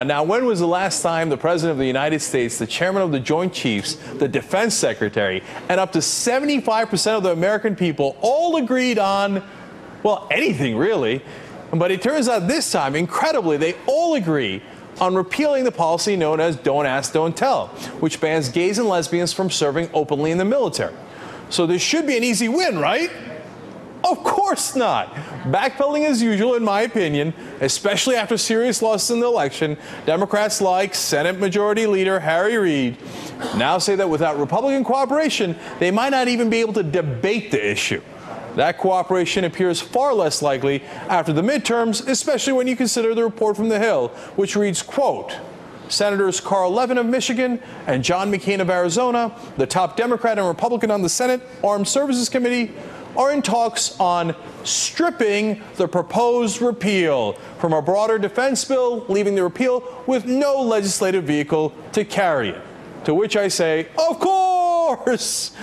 Now, when was the last time the President of the United States, the Chairman of the Joint Chiefs, the Defense Secretary, and up to 75% of the American people all agreed on, well, anything really? But it turns out this time, incredibly, they all agree on repealing the policy known as Don't Ask, Don't Tell, which bans gays and lesbians from serving openly in the military. So this should be an easy win, right? Of course not. Backpedaling as usual, in my opinion, especially after serious losses in the election, Democrats like Senate Majority Leader Harry Reid now say that without Republican cooperation, they might not even be able to debate the issue. That cooperation appears far less likely after the midterms, especially when you consider the report from the Hill, which reads, quote, Senators Carl Levin of Michigan and John McCain of Arizona, the top Democrat and Republican on the Senate Armed Services Committee, are in talks on stripping the proposed repeal from a broader defense bill, leaving the repeal with no legislative vehicle to carry it. To which I say, of course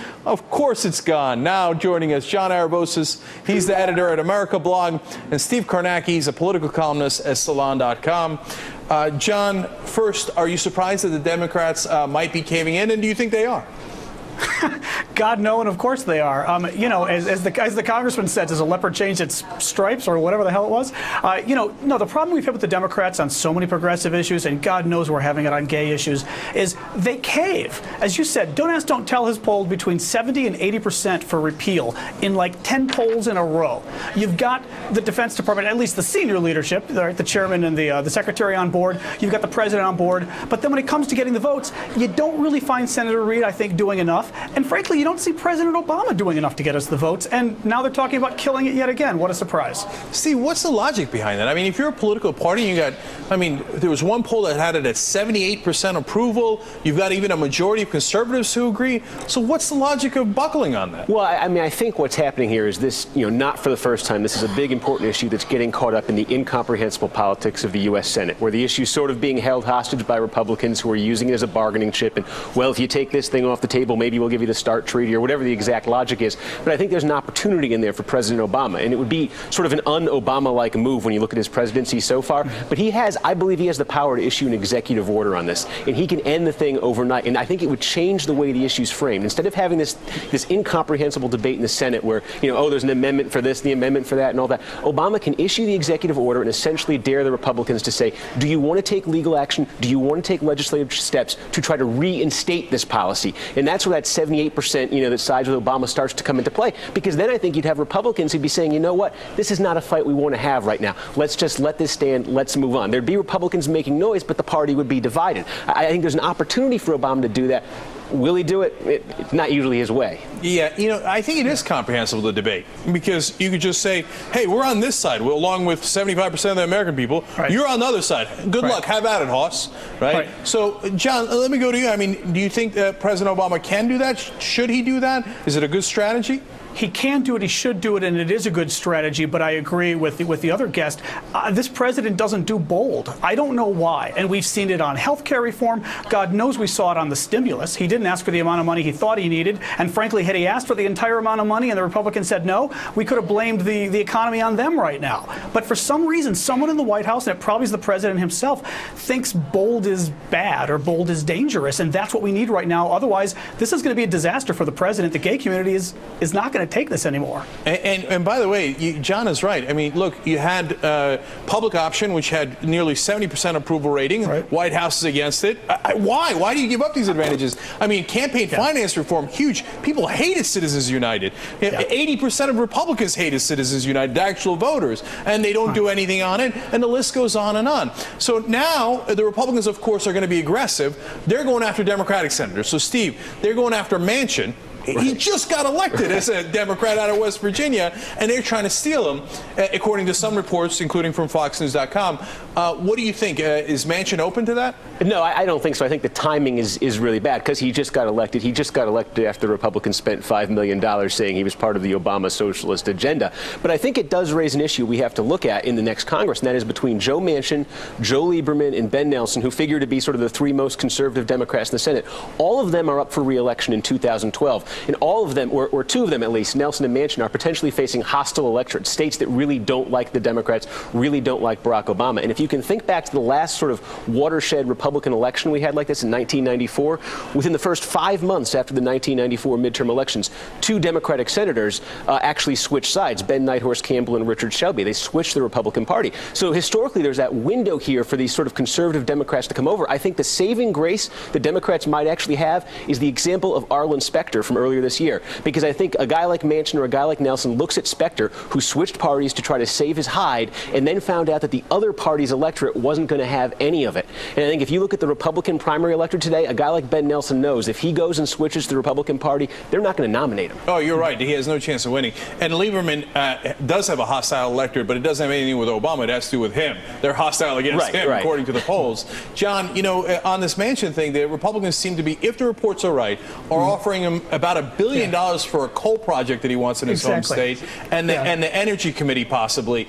it's gone. Now joining us, John Aravosis. He's the editor at America Blog, and Steve Kornacki, he's a political columnist at Salon.com. John, first, are you surprised that the Democrats might be caving in, and do you think they are? God, no, and of course they are. You know, as the congressman said, does a leopard change its stripes or whatever the hell it was? No, the problem we've had with the Democrats on so many progressive issues, and God knows we're having it on gay issues, is they cave. As you said, Don't Ask, Don't Tell has polled between 70 and 80% for repeal in like 10 polls in a row. You've got the Defense Department, at least the senior leadership, the chairman and the secretary on board. You've got the president on board. But then when it comes to getting the votes, you don't really find Senator Reid, I think, doing enough. And frankly, you don't see President Obama doing enough to get us the votes. And now they're talking about killing it yet again. What a surprise. Steve, what's the logic behind that? I mean, if you're a political party, there was one poll that had it at 78% approval. You've got even a majority of conservatives who agree. So what's the logic of buckling on that? Well, I think what's happening here is this, not for the first time. This is a big, important issue that's getting caught up in the incomprehensible politics of the U.S. Senate, where the issue's sort of being held hostage by Republicans who are using it as a bargaining chip. And, well, if you take this thing off the table, maybe we'll give you the START treaty or whatever the exact logic is. But I think there's an opportunity in there for President Obama. And it would be sort of an un-Obama-like move when you look at his presidency so far. But I believe he has the power to issue an executive order on this. And he can end the thing overnight. And I think it would change the way the issue's framed. Instead of having this incomprehensible debate in the Senate where, there's an amendment for this, the amendment for that, and all that, Obama can issue the executive order and essentially dare the Republicans to say, do you want to take legal action? Do you want to take legislative steps to try to reinstate this policy? And that's where that 78%, that sides with Obama starts to come into play. Because then I think you'd have Republicans who'd be saying, you know what, this is not a fight we want to have right now. Let's just let this stand. Let's move on. There'd be Republicans making noise, but the party would be divided. I think there's an opportunity for Obama to do that. Will he do it? It's not usually his way. Yeah, I think it is comprehensible, the debate, because you could just say, hey, we're on this side, along with 75% of the American people. Right. You're on the other side. Good luck. Have at it, Hoss. Right? So, John, let me go to you. I mean, do you think that President Obama can do that? Should he do that? Is it a good strategy? He can do it, he should do it, and it is a good strategy, but I agree with the other guest. This president doesn't do bold. I don't know why, and we've seen it on health care reform. God knows we saw it on the stimulus. He didn't ask for the amount of money he thought he needed, and frankly, had he asked for the entire amount of money and the Republicans said no, we could have blamed the economy on them right now. But for some reason, someone in the White House, and it probably is the president himself, thinks bold is bad or bold is dangerous, and that's what we need right now. Otherwise, this is going to be a disaster for the president. The gay community is not going to take this anymore. And by the way, John is right. I mean, look, you had public option, which had nearly 70% approval rating. Right. White House is against it. Why? Why do you give up these advantages? I mean, campaign finance reform, huge. People hated Citizens United. 80% of Republicans hated Citizens United, the actual voters, and they don't do anything on it, and the list goes on and on. So now the Republicans, of course, are going to be aggressive. They're going after Democratic senators. So, Steve, they're going after Manchin. Right. He just got elected as a Democrat out of West Virginia, and they're trying to steal him, according to some reports, including from FoxNews.com. What do you think? Is Manchin open to that? No, I don't think so. I think the timing is really bad because he just got elected. He just got elected after the Republicans spent $5 million saying he was part of the Obama socialist agenda. But I think it does raise an issue we have to look at in the next Congress, and that is between Joe Manchin, Joe Lieberman, and Ben Nelson, who figure to be sort of the three most conservative Democrats in the Senate. All of them are up for re-election in 2012. And all of them, or two of them at least, Nelson and Manchin, are potentially facing hostile electorates, states that really don't like the Democrats, really don't like Barack Obama. And if you can think back to the last sort of watershed Republican election we had like this in 1994, within the first 5 months after the 1994 midterm elections, two Democratic senators actually switched sides, Ben Nighthorse Campbell and Richard Shelby. They switched the Republican Party. So historically, there's that window here for these sort of conservative Democrats to come over. I think the saving grace the Democrats might actually have is the example of Arlen Specter from earlier this year, because I think a guy like Manchin or a guy like Nelson looks at Specter, who switched parties to try to save his hide, and then found out that the other party's electorate wasn't going to have any of it. And I think if you look at the Republican primary electorate today, a guy like Ben Nelson knows if he goes and switches to the Republican Party, they're not going to nominate him. Oh, you're right. He has no chance of winning. And Lieberman does have a hostile electorate, but it doesn't have anything with Obama. It has to do with him. They're hostile against him, according to the polls. John, you know, on this Manchin thing, the Republicans seem to be, if the reports are right, are offering him about $1 billion for a coal project that he wants in his home state, and the Energy Committee possibly.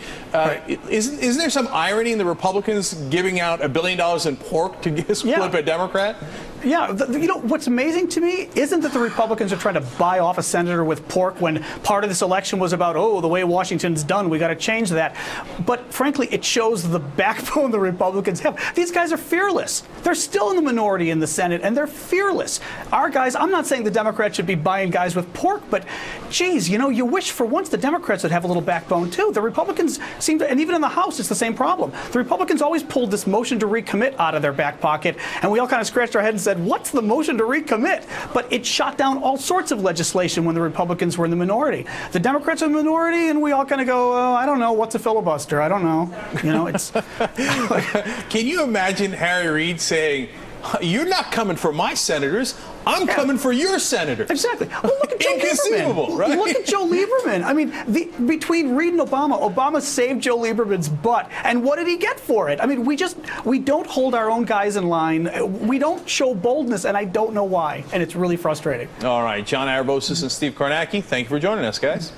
Isn't there some irony in the Republicans giving out $1 billion in pork to flip a Democrat? Yeah, you know, what's amazing to me isn't that the Republicans are trying to buy off a senator with pork when part of this election was about, oh, the way Washington's done, we got to change that. But frankly, it shows the backbone the Republicans have. These guys are fearless. They're still in the minority in the Senate, and they're fearless. Our guys, I'm not saying the Democrats should be buying guys with pork, but geez, you know, you wish for once the Democrats would have a little backbone too. The Republicans seem to, and even in the House, it's the same problem. The Republicans always pulled this motion to recommit out of their back pocket, and we all kind of scratched our head and said, what's the motion to recommit? But it shot down all sorts of legislation when the Republicans were in the minority. The Democrats are in the minority, and we all kind of go, oh, I don't know, what's a filibuster? I don't know. You know, it's... Can you imagine Harry Reid saying, you're not coming for my senators, I'm coming for your senators? Exactly. Well, look at Joe Inconceivable, Lieberman. right? Look at Joe Lieberman. I mean, between Reid and Obama saved Joe Lieberman's butt. And what did he get for it? I mean, we don't hold our own guys in line. We don't show boldness, and I don't know why. And it's really frustrating. All right. John Arabosis and Steve Kornacki, thank you for joining us, guys.